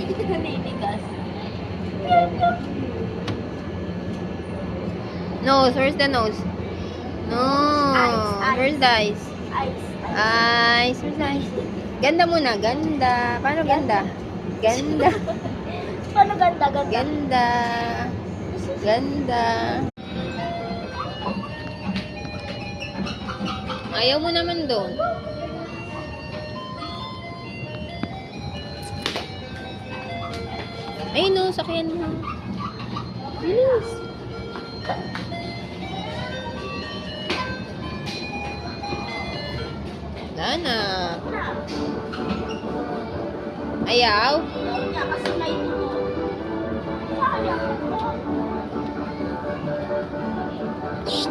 Naninigas. Nose, where's the nose? No. Eyes. Where's the eyes? Ice. Eyes, where's the eyes? Ganda muna, ganda. Paano ganda? Ganda. Paano ganda? Ganda. Ganda. Ayaw mo naman doon. Ay no, sakyan mo. Bilis. Lana. Ayaw? Ayaw niya kasi may dugo. Sayang. Shh.